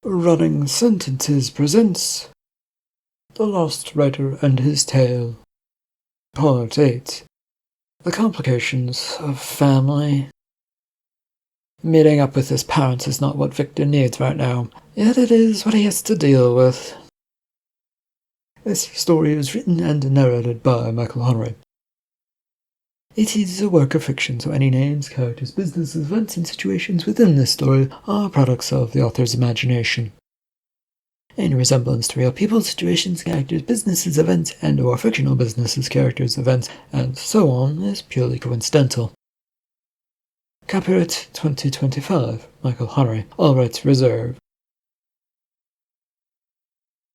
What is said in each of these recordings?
Running Sentences presents The Lost Writer and His Tale, Part 8. The Complications of Family. Meeting up with his parents is not what Victor needs right now, yet it is what he has to deal with. This story is written and narrated by Michael Honore. It is a work of fiction, so any names, characters, business, events, and situations within this story are products of the author's imagination. Any resemblance to real people, situations, characters, businesses, events, and/or fictional businesses, characters, events, and so on is purely coincidental. Copyright 2025, Michael Honore, all rights reserved.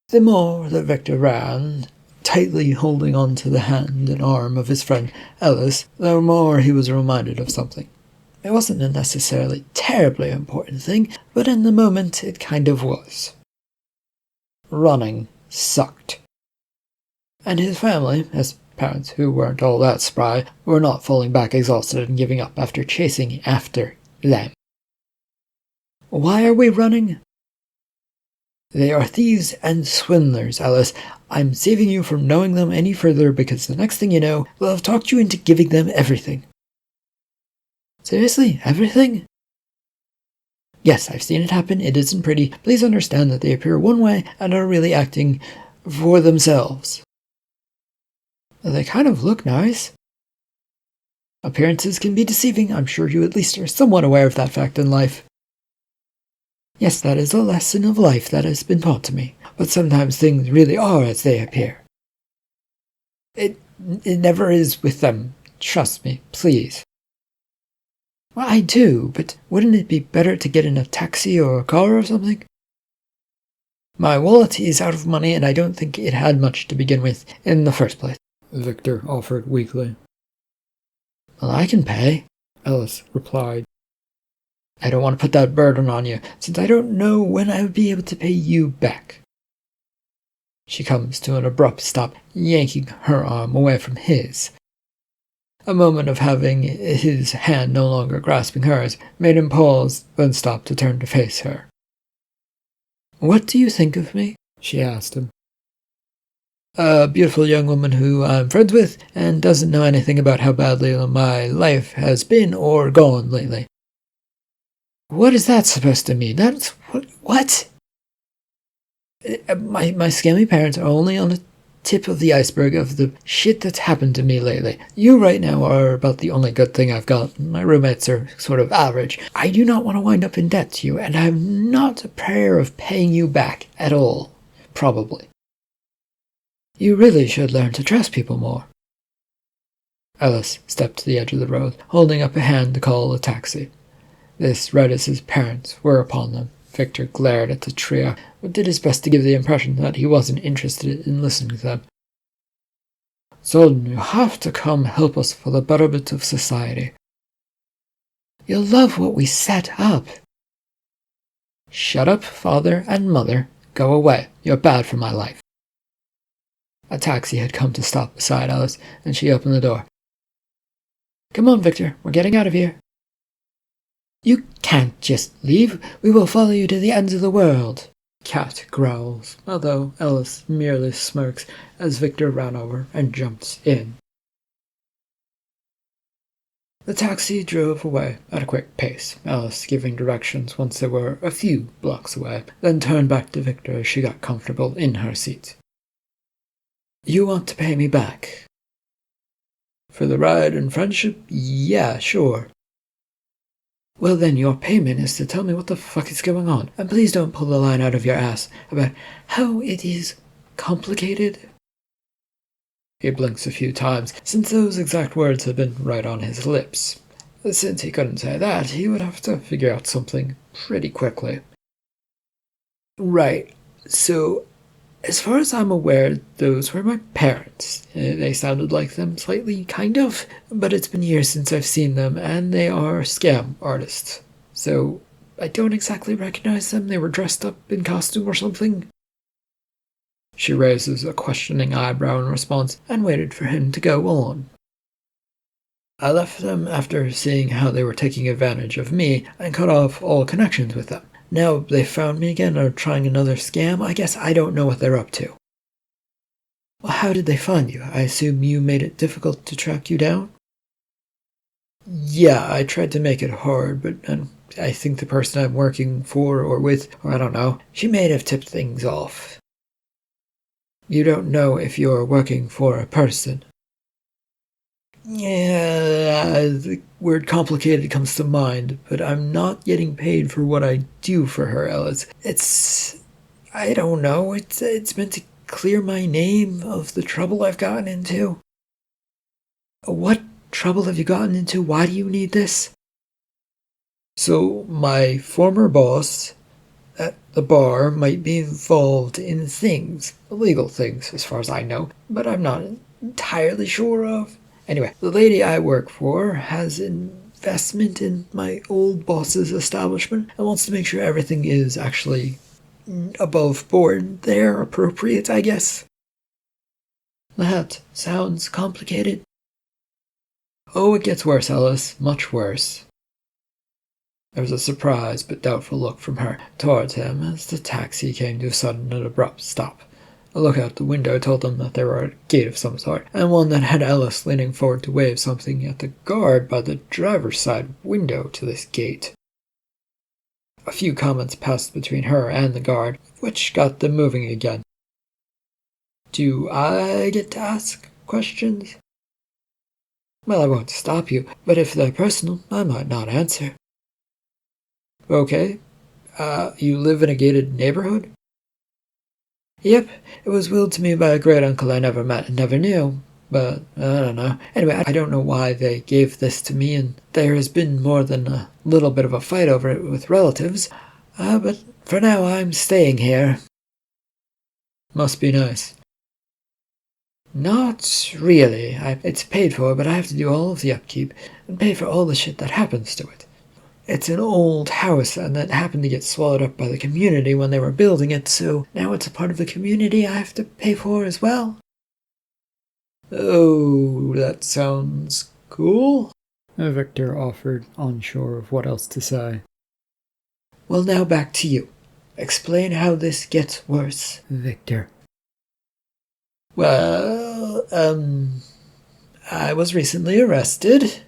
The more that Victor ran, tightly holding on to the hand and arm of his friend Ellis, the more he was reminded of something. It wasn't a necessarily terribly important thing, but in the moment it kind of was. Running sucked. And his family, his parents, who weren't all that spry, were not falling back exhausted and giving up after chasing after them. Why are we running? They are thieves and swindlers, Alice. I'm saving you from knowing them any further because the next thing you know, they'll have talked you into giving them everything. Seriously? Everything? Yes, I've seen it happen. It isn't pretty. Please understand that they appear one way and are really acting for themselves. They kind of look nice. Appearances can be deceiving. I'm sure you at least are somewhat aware of that fact in life. Yes, that is a lesson of life that has been taught to me. But sometimes things really are as they appear. It never is with them. Trust me, please. Well, I do, but wouldn't it be better to get in a taxi or a car or something? My wallet is out of money and I don't think it had much to begin with in the first place, Victor offered weakly. Well, I can pay, Ellis replied. I don't want to put that burden on you, since I don't know when I would be able to pay you back. She comes to an abrupt stop, yanking her arm away from his. A moment of having his hand no longer grasping hers made him pause, then stop to turn to face her. What do you think of me? She asked him. A beautiful young woman who I'm friends with and doesn't know anything about how badly my life has been or gone lately. What is that supposed to mean? That's what? My scammy parents are only on the tip of the iceberg of the shit that's happened to me lately. You right now are about the only good thing I've got. My roommates are sort of average. I do not want to wind up in debt to you, and I'm not a prayer of paying you back at all. Probably. You really should learn to trust people more. Ellis stepped to the edge of the road, holding up a hand to call a taxi. This right as his parents were upon them. Victor glared at the trio, but did his best to give the impression that he wasn't interested in listening to them. Son, you have to come help us for the betterment of society. You'll love what we set up. Shut up, father and mother. Go away. You're bad for my life. A taxi had come to stop beside Alice, and she opened the door. Come on, Victor. We're getting out of here. You can't just leave. We will follow you to the ends of the world. Cat growls, although Ellis merely smirks as Victor ran over and jumps in. The taxi drove away at a quick pace, Alice giving directions once they were a few blocks away, then turned back to Victor as she got comfortable in her seat. You want to pay me back? For the ride and friendship? Yeah, sure. Well then, your payment is to tell me what the fuck is going on, and please don't pull the line out of your ass about how it is complicated. He blinks a few times, since those exact words had been right on his lips. Since he couldn't say that, he would have to figure out something pretty quickly. Right, so as far as I'm aware, those were my parents. They sounded like them slightly, kind of, but it's been years since I've seen them, and they are scam artists. So I don't exactly recognize them. They were dressed up in costume or something. She raises a questioning eyebrow in response and waited for him to go on. I left them after seeing how they were taking advantage of me and cut off all connections with them. Now they found me again and are trying another scam. I guess I don't know what they're up to. Well, how did they find you? I assume you made it difficult to track you down? Yeah, I tried to make it hard, but I think the person I'm working for or with, or I don't know, she may have tipped things off. You don't know if you're working for a person. Yeah, the word complicated comes to mind, but I'm not getting paid for what I do for her, Ellis. I don't know, it's meant to clear my name of the trouble I've gotten into. What trouble have you gotten into? Why do you need this? So, my former boss at the bar might be involved in things, illegal things, as far as I know, but I'm not entirely sure of. Anyway, the lady I work for has investment in my old boss's establishment and wants to make sure everything is actually above board there, appropriate, I guess. That sounds complicated. Oh, it gets worse, Ellis, much worse. There was a surprised but doubtful look from her towards him as the taxi came to a sudden and abrupt stop. A look out the window told them that they were at a gate of some sort, and one that had Ellis leaning forward to wave something at the guard by the driver's side window to this gate. A few comments passed between her and the guard, which got them moving again. Do I get to ask questions? Well, I won't stop you, but if they're personal, I might not answer. Okay. You live in a gated neighborhood? Yep, it was willed to me by a great uncle I never met and never knew, but I don't know. Anyway, I don't know why they gave this to me, and there has been more than a little bit of a fight over it with relatives, but for now I'm staying here. Must be nice. Not really. It's paid for, but I have to do all of the upkeep and pay for all the shit that happens to it. It's an old house, and it happened to get swallowed up by the community when they were building it, so now it's a part of the community I have to pay for as well. Oh, that sounds cool, Victor offered, unsure of what else to say. Well, now back to you. Explain how this gets worse, Victor. Well, I was recently arrested.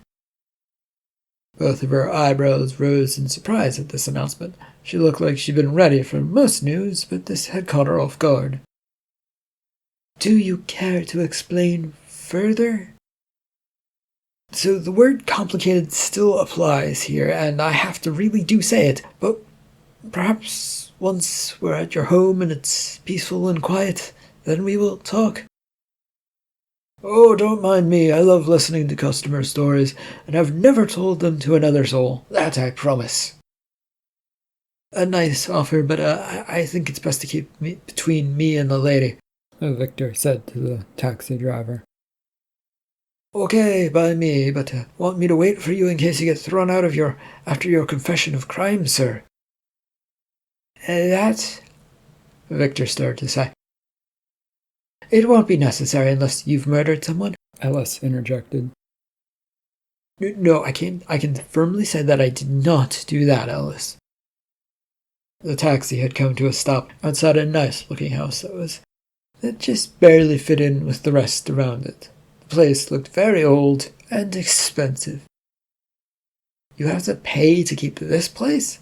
Both of her eyebrows rose in surprise at this announcement. She looked like she'd been ready for most news, but this had caught her off guard. Do you care to explain further? So the word complicated still applies here, and I have to really do say it, but perhaps once we're at your home and it's peaceful and quiet, then we will talk. Oh, don't mind me. I love listening to customer stories, and I've never told them to another soul. That I promise. A nice offer, but I think it's best to keep between me and the lady, Victor said to the taxi driver. Okay, by me, but want me to wait for you in case you get thrown out of after your confession of crime, sir? That? Victor started to say. It won't be necessary unless you've murdered someone, Ellis interjected. No, I can firmly say that I did not do that, Ellis. The taxi had come to a stop outside a nice-looking house that just barely fit in with the rest around it. The place looked very old and expensive. You have to pay to keep this place?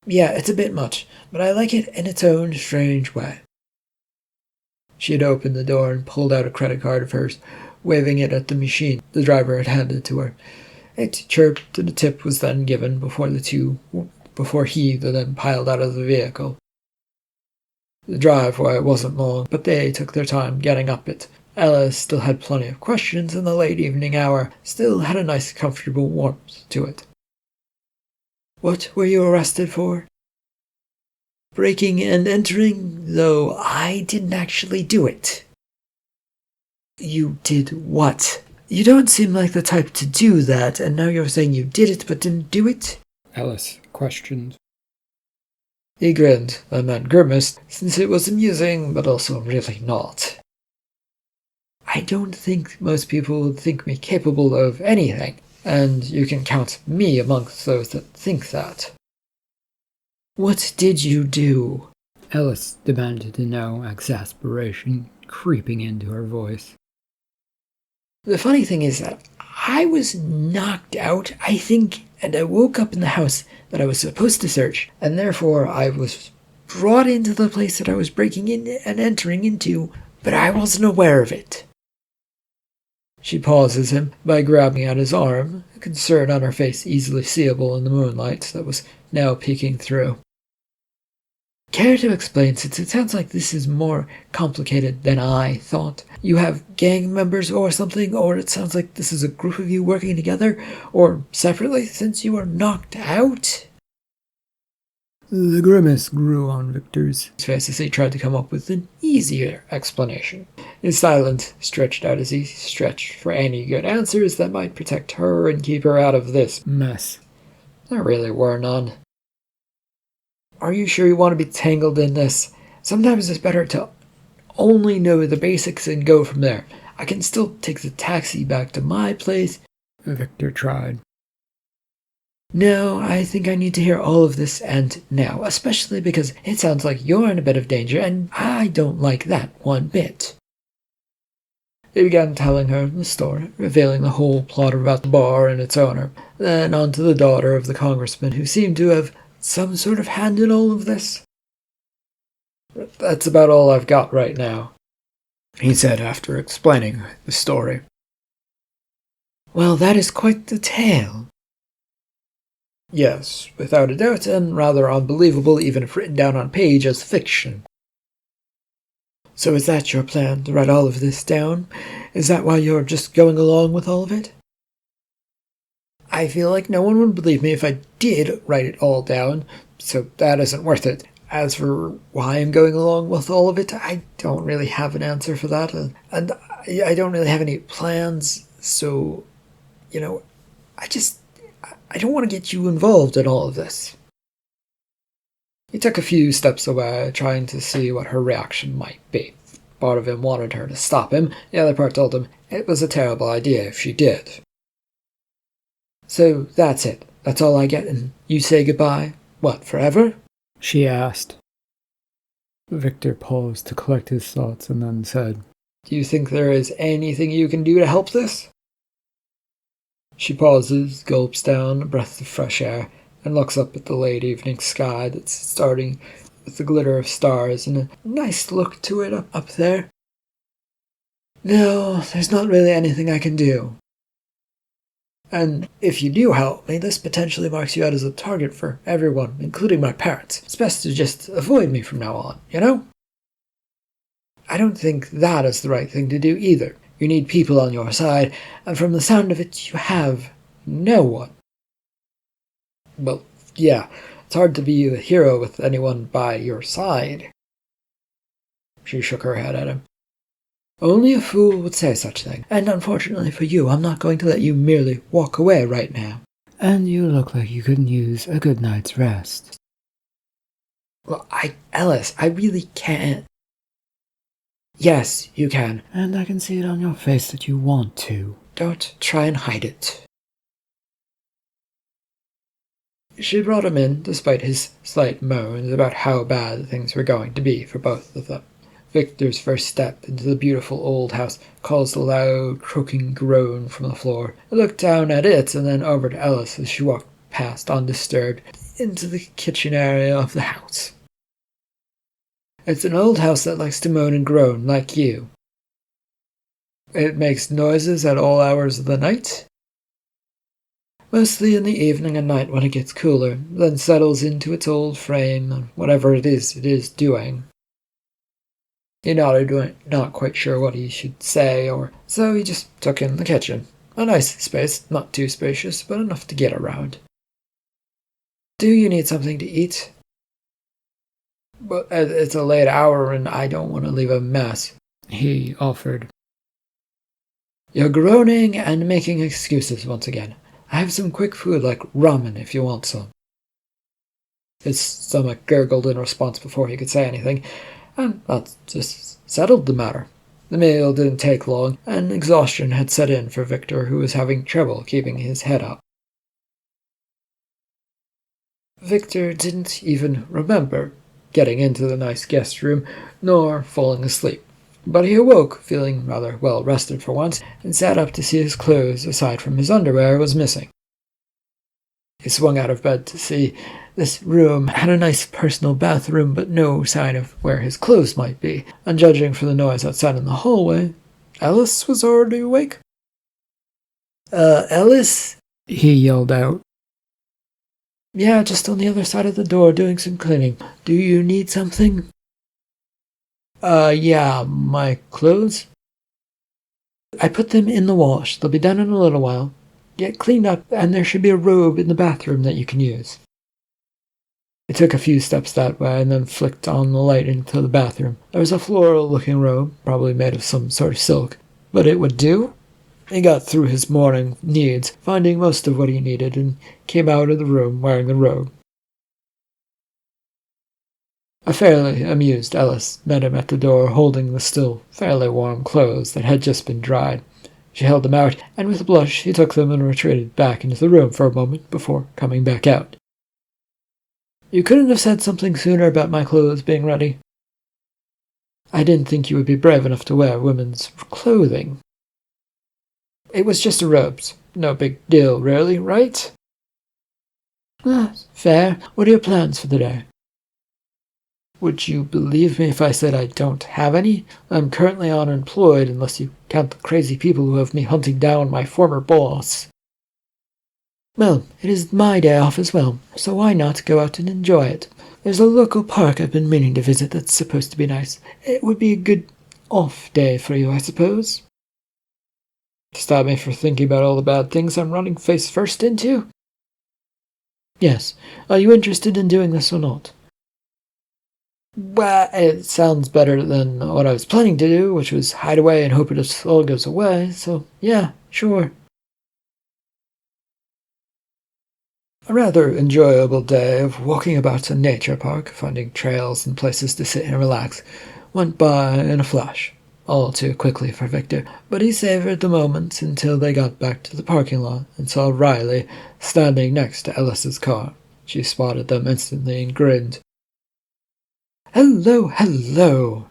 Yeah, it's a bit much, but I like it in its own strange way. She had opened the door and pulled out a credit card of hers, waving it at the machine the driver had handed to her. It chirped, and a tip was then given before he then piled out of the vehicle. The driveway wasn't long, but they took their time getting up it. Ellis still had plenty of questions, and the late evening hour still had a nice comfortable warmth to it. What were you arrested for? Breaking and entering, though I didn't actually do it. You did what? You don't seem like the type to do that, and now you're saying you did it but didn't do it? Ellis questioned. He grinned, and then grimaced, since it was amusing, but also really not. I don't think most people would think me capable of anything, and you can count me amongst those that think that. What did you do? Ellis demanded to know, exasperation creeping into her voice. The funny thing is that I was knocked out, I think, and I woke up in the house that I was supposed to search, and therefore I was brought into the place that I was breaking in and entering into, but I wasn't aware of it. She pauses him by grabbing at his arm, concern on her face easily seeable in the moonlight that was now peeking through. Care to explain, since it sounds like this is more complicated than I thought? You have gang members or something, or it sounds like this is a group of you working together, or separately, since you were knocked out? The grimace grew on Victor's face as he tried to come up with an easier explanation. His silence stretched out as he stretched for any good answers that might protect her and keep her out of this mess. There really were none. Are you sure you want to be tangled in this? Sometimes it's better to only know the basics and go from there. I can still take the taxi back to my place. Victor tried. No, I think I need to hear all of this and now, especially because it sounds like you're in a bit of danger, and I don't like that one bit. He began telling her the story, revealing the whole plot about the bar and its owner, then on to the daughter of the congressman who seemed to have some sort of hand in all of this. That's about all I've got right now, he said after explaining the story. Well, that is quite the tale. Yes, without a doubt, and rather unbelievable even if written down on page as fiction. So is that your plan, to write all of this down? Is that why you're just going along with all of it? I feel like no one would believe me if I did write it all down, so that isn't worth it. As for why I'm going along with all of it, I don't really have an answer for that, and I don't really have any plans, so, I don't want to get you involved in all of this. He took a few steps away, trying to see what her reaction might be. Part of him wanted her to stop him, the other part told him it was a terrible idea if she did. So that's it. That's all I get, and you say goodbye? What, forever? She asked. Victor paused to collect his thoughts and then said, Do you think there is anything you can do to help this? She pauses, gulps down a breath of fresh air, and looks up at the late evening sky that's starting with the glitter of stars and a nice look to it up there. No, there's not really anything I can do. And if you do help me, this potentially marks you out as a target for everyone, including my parents. It's best to just avoid me from now on, you know? I don't think that is the right thing to do either. You need people on your side, and from the sound of it, you have no one. Well, yeah, it's hard to be a hero with anyone by your side. She shook her head at him. Only a fool would say such a thing, and unfortunately for you, I'm not going to let you merely walk away right now. And you look like you could use a good night's rest. Well, Ellis, I really can't. Yes, you can. And I can see it on your face that you want to. Don't try and hide it. She brought him in, despite his slight moans about how bad things were going to be for both of them. Victor's first step into the beautiful old house caused a loud, croaking groan from the floor. He looked down at it and then over to Ellis as she walked past undisturbed into the kitchen area of the house. It's an old house that likes to moan and groan like you. It makes noises at all hours of the night. Mostly in the evening and night when it gets cooler, then settles into its old frame and whatever it is doing. He nodded, not quite sure what he should say, or so he just took in the kitchen. A nice space, not too spacious, but enough to get around. Do you need something to eat? But it's a late hour and I don't want to leave a mess, he offered. You're groaning and making excuses once again. I have some quick food like ramen if you want some. His stomach gurgled in response before he could say anything, and that just settled the matter. The meal didn't take long, and exhaustion had set in for Victor, who was having trouble keeping his head up. Victor didn't even remember getting into the nice guest room, nor falling asleep. But he awoke, feeling rather well rested for once, and sat up to see his clothes, aside from his underwear, was missing. He swung out of bed to see this room had a nice personal bathroom, but no sign of where his clothes might be, and judging from the noise outside in the hallway, Ellis was already awake. Ellis? He yelled out. Yeah, just on the other side of the door doing some cleaning. Do you need something? Yeah, my clothes? I put them in the wash. They'll be done in a little while. Get cleaned up, and there should be a robe in the bathroom that you can use. He took a few steps that way, and then flicked on the light into the bathroom. There was a floral-looking robe, probably made of some sort of silk, but it would do. He got through his morning needs, finding most of what he needed, and came out of the room wearing the robe. A fairly amused Ellis met him at the door, holding the still fairly warm clothes that had just been dried. She held them out, and with a blush he took them and retreated back into the room for a moment before coming back out. You couldn't have said something sooner about my clothes being ready. I didn't think you would be brave enough to wear women's clothing. It was just a robes. No big deal, really, right? Fair. What are your plans for the day? Would you believe me if I said I don't have any? I'm currently unemployed unless you count the crazy people who have me hunting down my former boss. Well, it is my day off as well, so why not go out and enjoy it? There's a local park I've been meaning to visit that's supposed to be nice. It would be a good off day for you, I suppose. Stop me for thinking about all the bad things I'm running face first into? Yes. Are you interested in doing this or not? Well, it sounds better than what I was planning to do, which was hide away and hope it all goes away, so yeah, sure. A rather enjoyable day of walking about a nature park, finding trails and places to sit and relax, went by in a flash, all too quickly for Victor, but he savored the moment until they got back to the parking lot and saw Riley standing next to Ellis's car. She spotted them instantly and grinned. Hello, hello!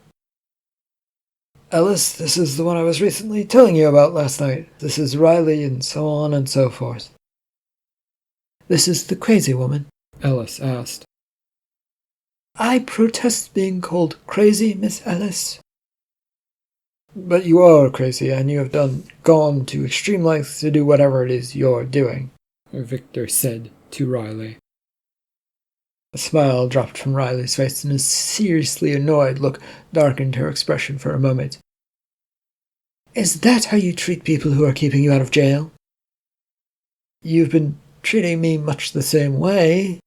Ellis, this is the one I was recently telling you about last night. This is Riley, and so on and so forth. This is the crazy woman? Ellis asked. I protest being called crazy, Miss Ellis. But you are crazy, and you have gone to extreme lengths to do whatever it is you're doing, Victor said to Riley. A smile dropped from Riley's face, and a seriously annoyed look darkened her expression for a moment. Is that how you treat people who are keeping you out of jail? You've been treating me much the same way.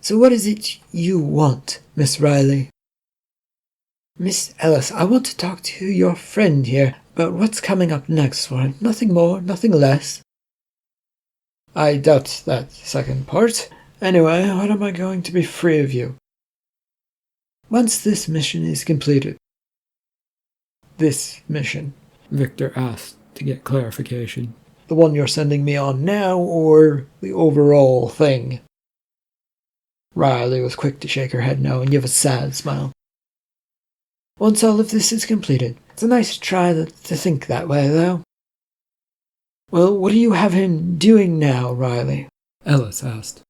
So what is it you want, Miss Riley? Miss Ellis, I want to talk to your friend here about what's coming up next for him. Nothing more, nothing less. I doubt that second part. Anyway, when am I going to be free of you? Once this mission is completed. This mission? Victor asked to get clarification. The one you're sending me on now, or the overall thing? Riley was quick to shake her head no and give a sad smile. Once all of this is completed. It's a nice try to think that way, though. Well, what do you have him doing now, Riley? Ellis asked.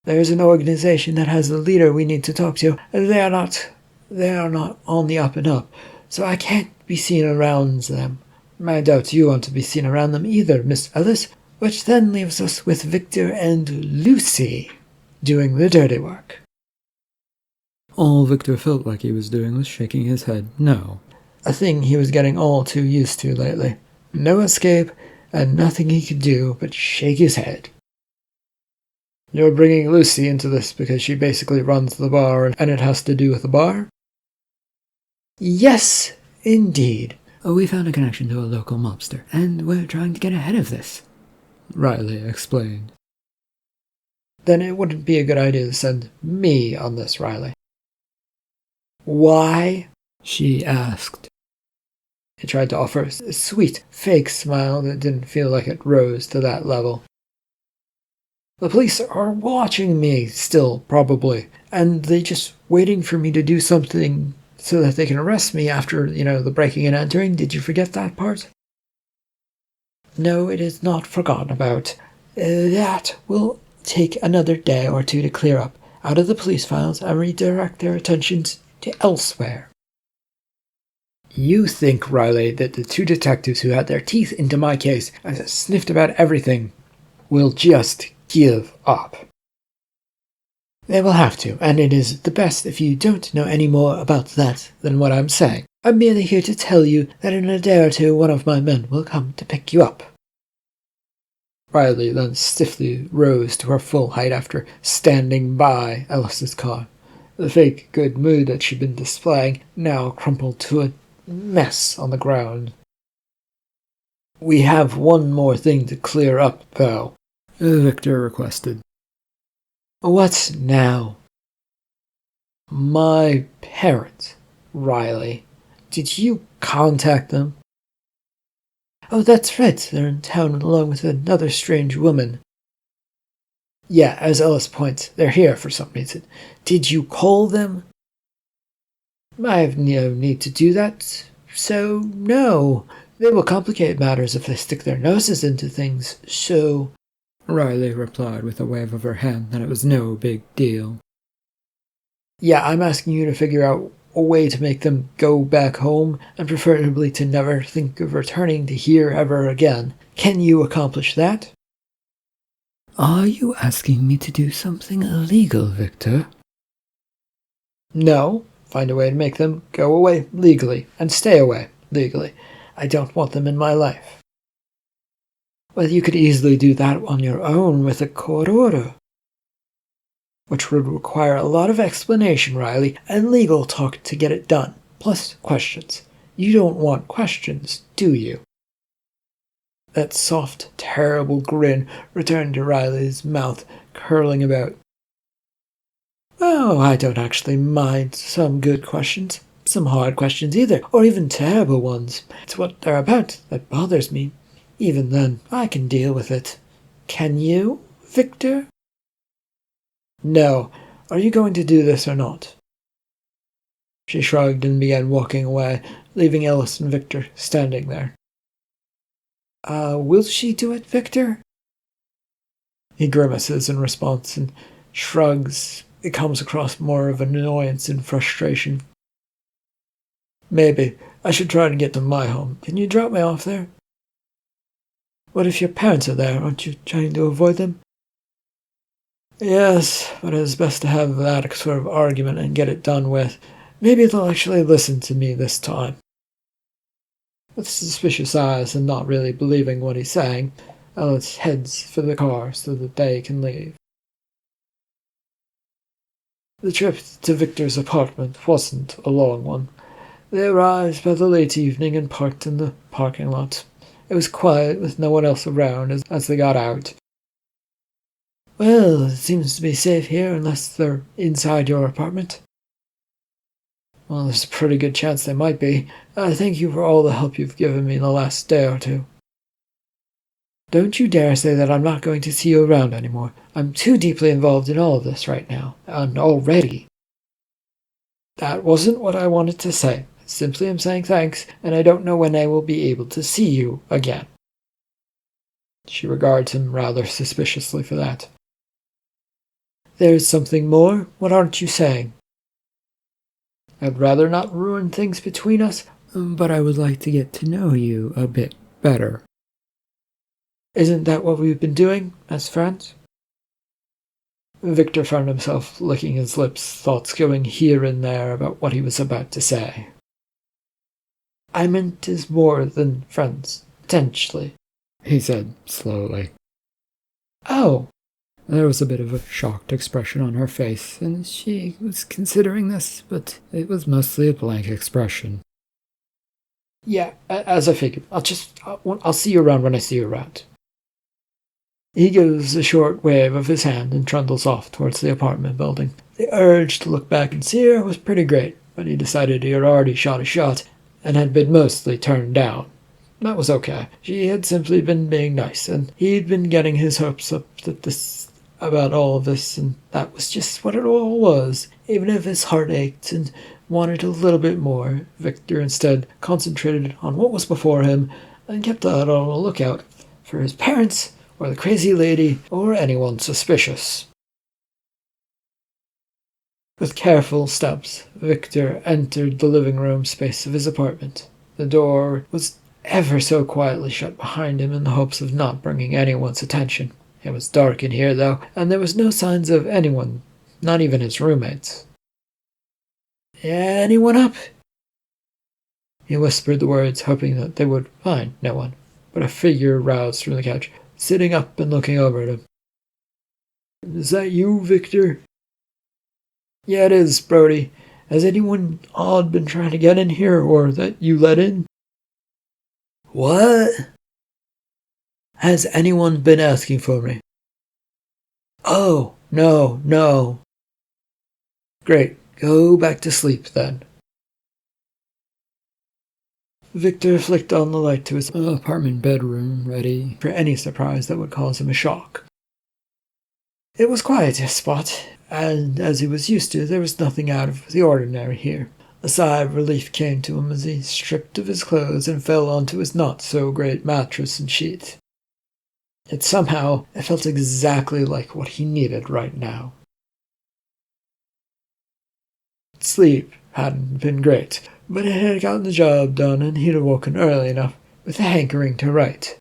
There's an organization that has a leader we need to talk to. They are not on the up and up, so I can't be seen around them. I doubt you want to be seen around them either, Miss Ellis, which then leaves us with Victor and Lucy doing the dirty work. All Victor felt like he was doing was shaking his head no, a thing he was getting all too used to lately. No escape, and nothing he could do but shake his head. You're bringing Lucy into this because she basically runs the bar and it has to do with the bar? Yes, indeed. We found a connection to a local mobster, and we're trying to get ahead of this, Riley explained. Then it wouldn't be a good idea to send me on this, Riley. Why? She asked. He tried to offer a sweet, fake smile that didn't feel like it rose to that level. The police are watching me still, probably, and they just waiting for me to do something so that they can arrest me after, the breaking and entering. Did you forget that part? No, it is not forgotten about. That will take another day or two to clear up out of the police files and redirect their attentions to elsewhere. You think, Riley, that the two detectives who had their teeth into my case and sniffed about everything will just give up? They will have to, and it is the best if you don't know any more about that than what I'm saying. I'm merely here to tell you that in a day or two one of my men will come to pick you up. Riley then stiffly rose to her full height after standing by Ellis's car. The fake good mood that she'd been displaying now crumpled to a mess on the ground. We have one more thing to clear up, though, Victor requested. What now? My parents, Riley. Did you contact them? Oh, that's right. They're in town along with another strange woman. Yeah, as Ellis points, they're here for some reason. Did you call them? I have no need to do that, so no. They will complicate matters if they stick their noses into things, so... Riley replied with a wave of her hand that it was no big deal. Yeah, I'm asking you to figure out a way to make them go back home, and preferably to never think of returning to here ever again. Can you accomplish that? Are you asking me to do something illegal, Victor? No. Find a way to make them go away legally, and stay away legally. I don't want them in my life. Well, you could easily do that on your own with a court order, which would require a lot of explanation, Riley, and legal talk to get it done, plus questions. You don't want questions, do you? That soft, terrible grin returned to Riley's mouth, curling about. Oh, I don't actually mind some good questions, some hard questions either, or even terrible ones. It's what they're about that bothers me. Even then, I can deal with it. Can you, Victor? No. Are you going to do this or not? She shrugged and began walking away, leaving Ellis and Victor standing there. Will she do it, Victor? He grimaces in response and shrugs. It comes across more of annoyance and frustration. Maybe. I should try to get to my home. Can you drop me off there? What if your parents are there? Aren't you trying to avoid them? Yes, but it's best to have that sort of argument and get it done with. Maybe they'll actually listen to me this time. With suspicious eyes and not really believing what he's saying, Ellis heads for the car so that they can leave. The trip to Victor's apartment wasn't a long one. They arrived by the late evening and parked in the parking lot. It was quiet, with no one else around as they got out. Well, it seems to be safe here unless they're inside your apartment. Well, there's a pretty good chance they might be. Thank you for all the help you've given me the last day or two. Don't you dare say that I'm not going to see you around anymore. I'm too deeply involved in all of this right now, and already. That wasn't what I wanted to say. Simply am saying thanks, and I don't know when I will be able to see you again. She regards him rather suspiciously for that. There's something more? What aren't you saying? I'd rather not ruin things between us, but I would like to get to know you a bit better. Isn't that what we've been doing, as friends? Victor found himself licking his lips, thoughts going here and there about what he was about to say. I meant as more than friends, potentially, he said slowly. Oh. There was a bit of a shocked expression on her face, and she was considering this, but it was mostly a blank expression. Yeah, as I figured. I'll see you around when I see you around. He gives a short wave of his hand and trundles off towards the apartment building. The urge to look back and see her was pretty great, but he decided he had already shot a shot and had been mostly turned down. That was okay. She had simply been being nice, and he'd been getting his hopes up that this about all of this, and that was just what it all was. Even if his heart ached and wanted a little bit more, Victor instead concentrated on what was before him and kept out on a lookout for his parents or the crazy lady or anyone suspicious. With careful steps, Victor entered the living room space of his apartment. The door was ever so quietly shut behind him in the hopes of not bringing anyone's attention. It was dark in here, though, and there was no signs of anyone, not even his roommates. "Anyone up?" He whispered the words, hoping that they would find no one, but a figure roused from the couch, sitting up and looking over at him. "Is that you, Victor?" "Yeah, it is, Brody. Has anyone odd been trying to get in here, or that you let in?" "What?" "Has anyone been asking for me?" "Oh, no. Great, go back to sleep then." Victor flicked on the light to his apartment bedroom, ready for any surprise that would cause him a shock. It was quiet a spot, and as he was used to, there was nothing out of the ordinary here. A sigh of relief came to him as he stripped of his clothes and fell onto his not-so-great mattress and sheet. It felt exactly like what he needed right now. Sleep hadn't been great, but it had gotten the job done, and he'd awoken early enough with a hankering to write.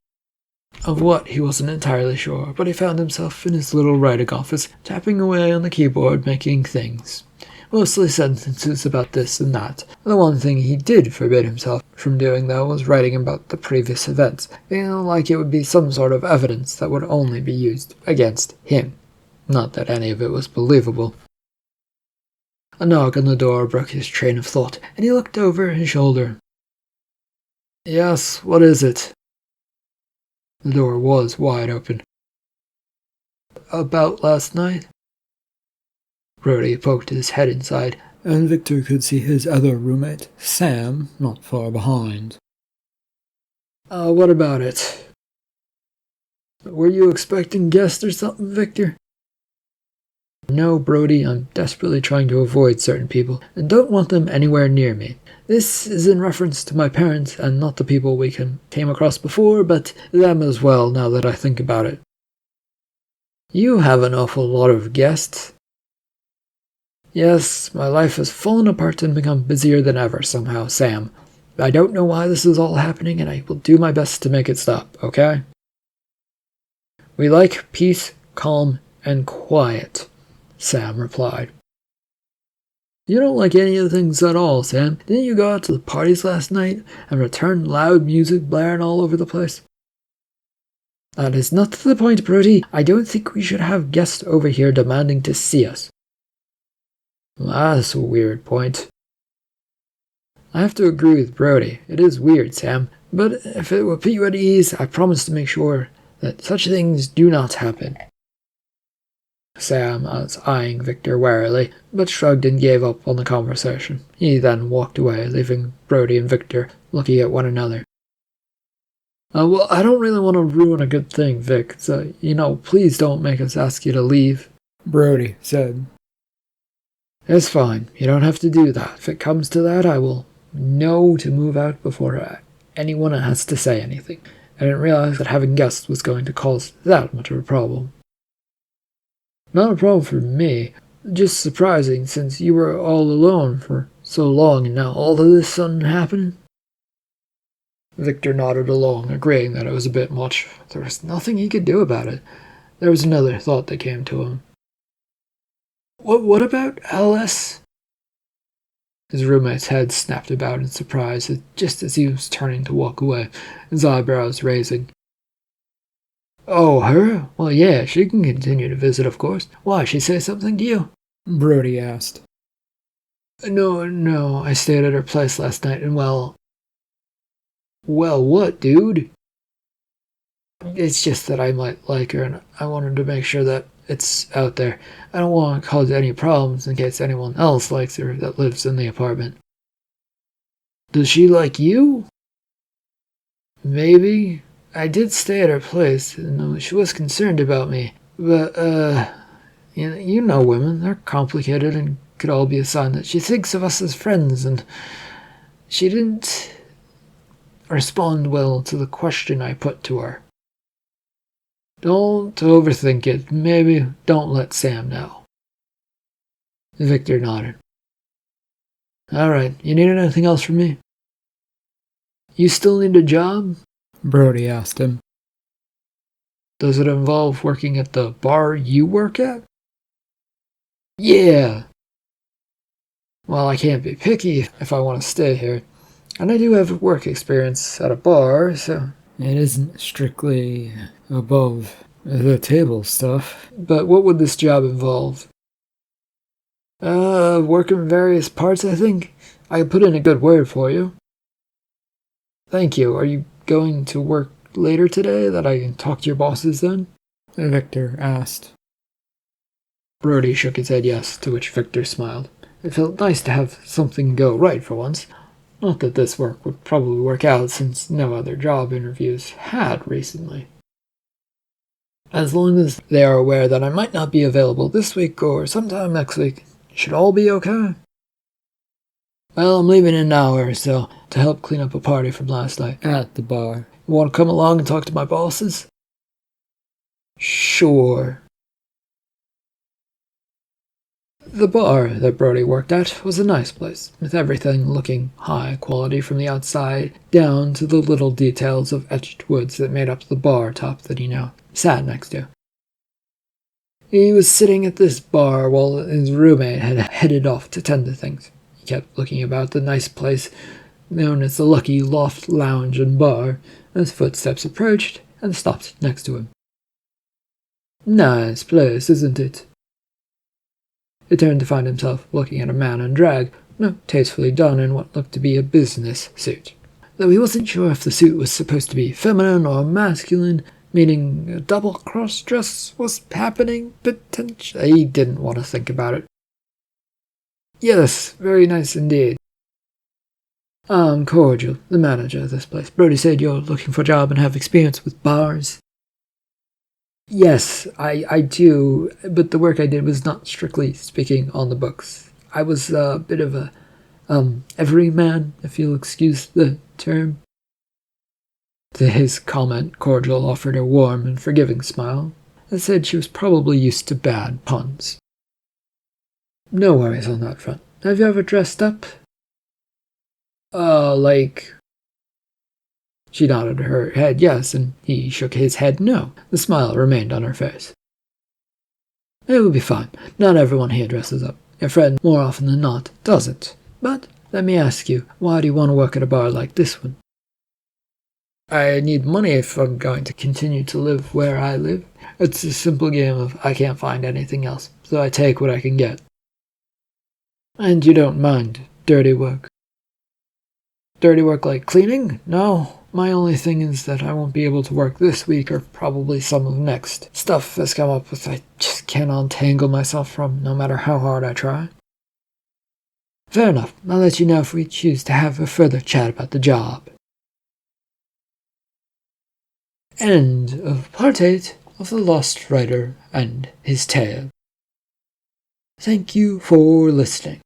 Of what, he wasn't entirely sure, but he found himself in his little writing office, tapping away on the keyboard, making things. Mostly sentences about this and that. The one thing he did forbid himself from doing, though, was writing about the previous events, feeling like it would be some sort of evidence that would only be used against him. Not that any of it was believable. A knock on the door broke his train of thought, and he looked over his shoulder. "Yes, what is it?" The door was wide open. "About last night?" Brody poked his head inside, and Victor could see his other roommate, Sam, not far behind. What about it?" "Were you expecting guests or something, Victor?" "No, Brody, I'm desperately trying to avoid certain people, and don't want them anywhere near me. This is in reference to my parents, and not the people we came across before, but them as well, now that I think about it." "You have an awful lot of guests." "Yes, my life has fallen apart and become busier than ever somehow, Sam. I don't know why this is all happening, and I will do my best to make it stop, okay? We like peace, calm, and quiet," Sam replied. "You don't like any of the things at all, Sam. Didn't you go out to the parties last night and return loud music blaring all over the place?" "That is not the point, Brody. I don't think we should have guests over here demanding to see us." "That's a weird point." "I have to agree with Brody. It is weird, Sam. But if it will put you at ease, I promise to make sure that such things do not happen." Sam was eyeing Victor warily, but shrugged and gave up on the conversation. He then walked away, leaving Brody and Victor looking at one another. Well, I don't really want to ruin a good thing, Vic, so, please don't make us ask you to leave," Brody said. "It's fine. You don't have to do that. If it comes to that, I will know to move out before anyone has to say anything. I didn't realize that having guests was going to cause that much of a problem." "Not a problem for me. Just surprising, since you were all alone for so long and now all of this sudden happened." Victor nodded along, agreeing that it was a bit much. There was nothing he could do about it. There was another thought that came to him. What about Alice?" His roommate's head snapped about in surprise, just as he was turning to walk away, his eyebrows raising. "Oh, her? Well, yeah, she can continue to visit, of course. Why, she say something to you?" Brody asked. No, I stayed at her place last night, and well, what, dude?" "It's just that I might like her, and I wanted to make sure that it's out there. I don't want to cause any problems in case anyone else likes her that lives in the apartment." "Does she like you?" "Maybe. I did stay at her place, and she was concerned about me. But, you know women, they're complicated and could all be a sign that she thinks of us as friends, and she didn't respond well to the question I put to her. Don't overthink it. Maybe don't let Sam know. Victor nodded. All right, you need anything else from me? You still need a job? Brody asked him. Does it involve working at the bar you work at? Yeah. Well, I can't be picky if I want to stay here. And I do have work experience at a bar, so... It isn't strictly above the table stuff. But what would this job involve? Working various parts, I think. I could put in a good word for you. Thank you. Are you going to work later today that I can talk to your bosses then? Victor asked. Brody shook his head yes, to which Victor smiled. It felt nice to have something go right for once. Not that this work would probably work out since no other job interviews had recently. As long as they are aware that I might not be available this week or sometime next week, it should all be okay. Well, I'm leaving in an hour or so to help clean up a party from last night at the bar. You want to come along and talk to my bosses? Sure. The bar that Brody worked at was a nice place, with everything looking high quality from the outside down to the little details of etched woods that made up the bar top that he now sat next to. He was sitting at this bar while his roommate had headed off to tend to things. He kept looking about the nice place known as the Lucky Loft Lounge and Bar as footsteps approached and stopped next to him. Nice place, isn't it? He turned to find himself looking at a man in drag, tastefully done in what looked to be a business suit. Though he wasn't sure if the suit was supposed to be feminine or masculine, meaning a double cross-dress was happening, potentially. He didn't want to think about it. Yes, very nice indeed. I'm Cordial, the manager of this place. Brody said you're looking for a job and have experience with bars. Yes, I do, but the work I did was not strictly speaking on the books. I was a bit of a, everyman, if you'll excuse the term. To his comment, Cordial offered a warm and forgiving smile, and said she was probably used to bad puns. No worries on that front. Have you ever dressed up? Like... She nodded her head yes, and he shook his head no. The smile remained on her face. It will be fine. Not everyone here dresses up. Your friend, more often than not, doesn't. But, let me ask you, why do you want to work at a bar like this one? I need money if I'm going to continue to live where I live. It's a simple game of I can't find anything else, so I take what I can get. And you don't mind dirty work? Dirty work like cleaning? No. My only thing is that I won't be able to work this week or probably some of next. Stuff has come up with I just can't untangle myself from, no matter how hard I try. Fair enough. I'll let you know if we choose to have a further chat about the job. End of Part 8 of The Lost Rider and His Tale. Thank you for listening.